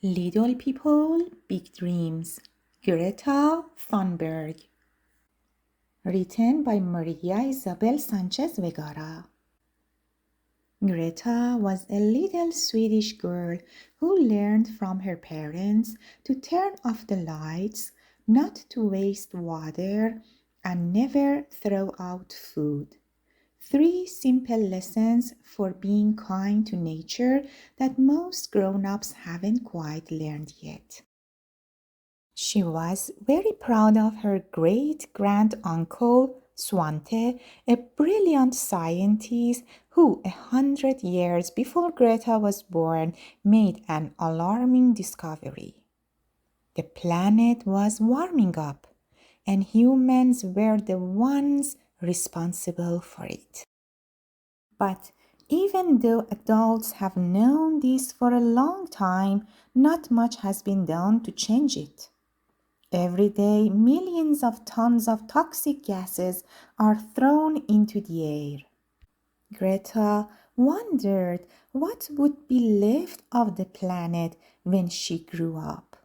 Little People, Big Dreams. Greta Thunberg. Written by Maria Isabel Sanchez Vegara. Greta was a little Swedish girl who learned from her parents to turn off the lights, not to waste water, and never throw out food. 3 simple lessons for being kind to nature that most grown-ups haven't quite learned yet. She was very proud of her great-grand-uncle, Svante, a brilliant scientist who, 100 years before Greta was born, made an alarming discovery. The planet was warming up, and humans were the ones responsible for it. But even though adults have known this for a long time, not much has been done to change it. Every day, millions of tons of toxic gases are thrown into the air. Greta wondered what would be left of the planet when she grew up.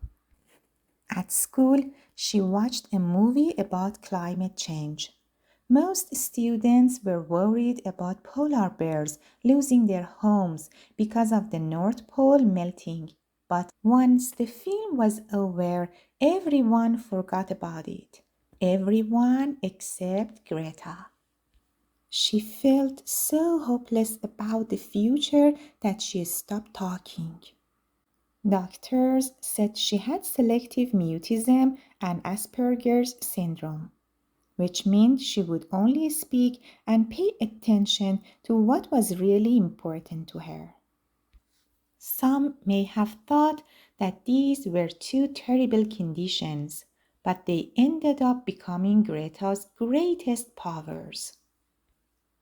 At school, she watched a movie about climate change. Most students were worried about polar bears losing their homes because of the North Pole melting. But once the film was over, everyone forgot about it. Everyone except Greta. She felt so hopeless about the future that she stopped talking. Doctors said she had selective mutism and Asperger's syndrome, which meant she would only speak and pay attention to what was really important to her. Some may have thought that these were 2 terrible conditions, but they ended up becoming Greta's greatest powers.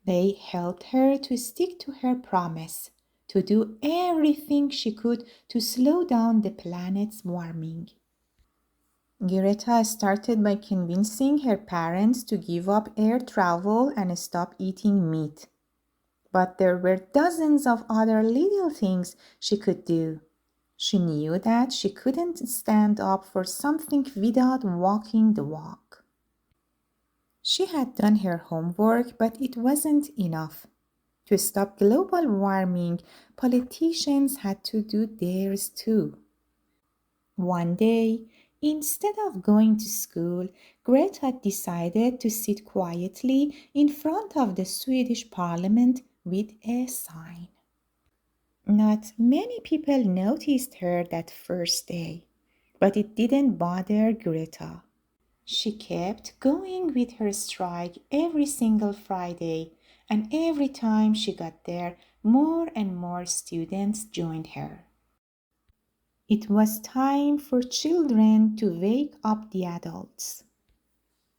They helped her to stick to her promise, to do everything she could to slow down the planet's warming. Greta started by convincing her parents to give up air travel and stop eating meat. But there were dozens of other little things she could do. She knew that she couldn't stand up for something without walking the walk. She had done her homework, but it wasn't enough. To stop global warming, politicians had to do theirs too. One day, instead of going to school, Greta decided to sit quietly in front of the Swedish parliament with a sign. Not many people noticed her that first day, but it didn't bother Greta. She kept going with her strike every single Friday, and every time she got there, more and more students joined her. It was time for children to wake up the adults.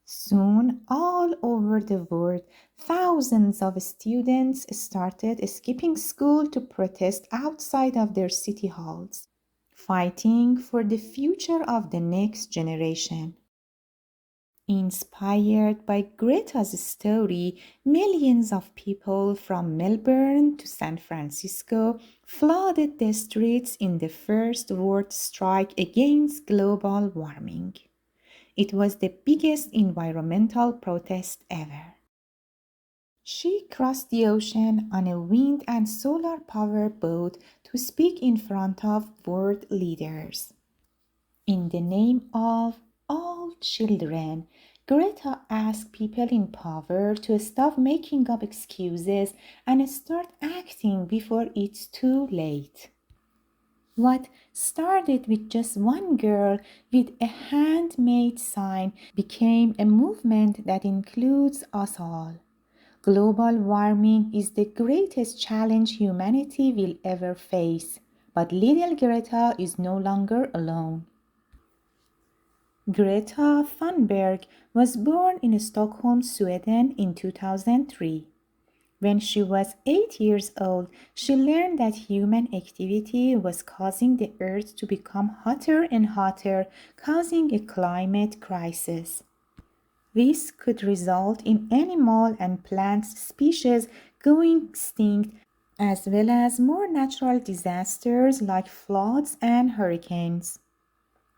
Soon, all over the world, thousands of students started skipping school to protest outside of their city halls, fighting for the future of the next generation. Inspired by Greta's story, millions of people from Melbourne to San Francisco flooded the streets in the first world strike against global warming. It was the biggest environmental protest ever. She crossed the ocean on a wind and solar-powered boat to speak in front of world leaders. In the name of all children, Greta asked people in power to stop making up excuses and start acting before it's too late. What started with just one girl with a handmade sign became a movement that includes us all. Global warming is the greatest challenge humanity will ever face, but little Greta is no longer alone. Greta Thunberg was born in Stockholm, Sweden in 2003. When she was 8 years old, she learned that human activity was causing the earth to become hotter and hotter, causing a climate crisis. This could result in animal and plant species going extinct as well as more natural disasters like floods and hurricanes.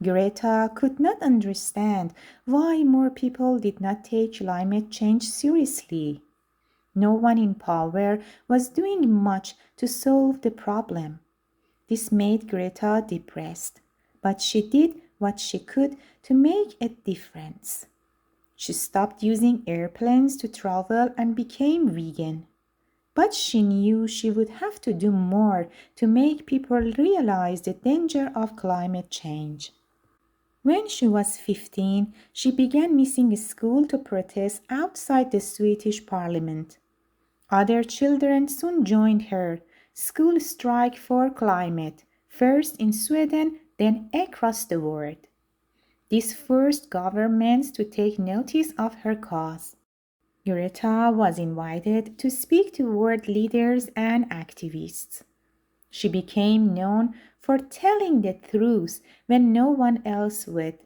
Greta could not understand why more people did not take climate change seriously. No one in power was doing much to solve the problem. This made Greta depressed, but she did what she could to make a difference. She stopped using airplanes to travel and became vegan. But she knew she would have to do more to make people realize the danger of climate change. When she was 15, she began missing school to protest outside the Swedish parliament. Other children soon joined her. School strike for climate, first in Sweden, then across the world. This forced governments to take notice of her cause. Greta was invited to speak to world leaders and activists. She became known for telling the truth when no one else would.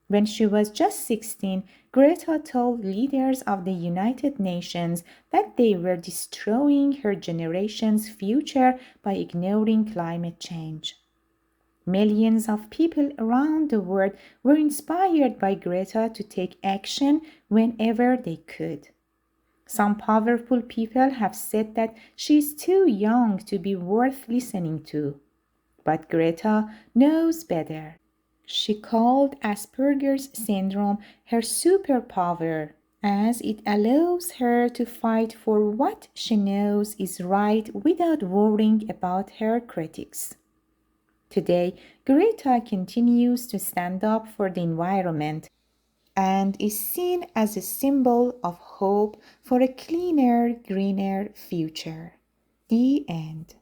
When she was just 16, Greta told leaders of the United Nations that they were destroying her generation's future by ignoring climate change. Millions of people around the world were inspired by Greta to take action whenever they could. Some powerful people have said that she is too young to be worth listening to. But Greta knows better. She called Asperger's syndrome her superpower, as it allows her to fight for what she knows is right without worrying about her critics. Today, Greta continues to stand up for the environment and is seen as a symbol of hope for a cleaner, greener future. The end.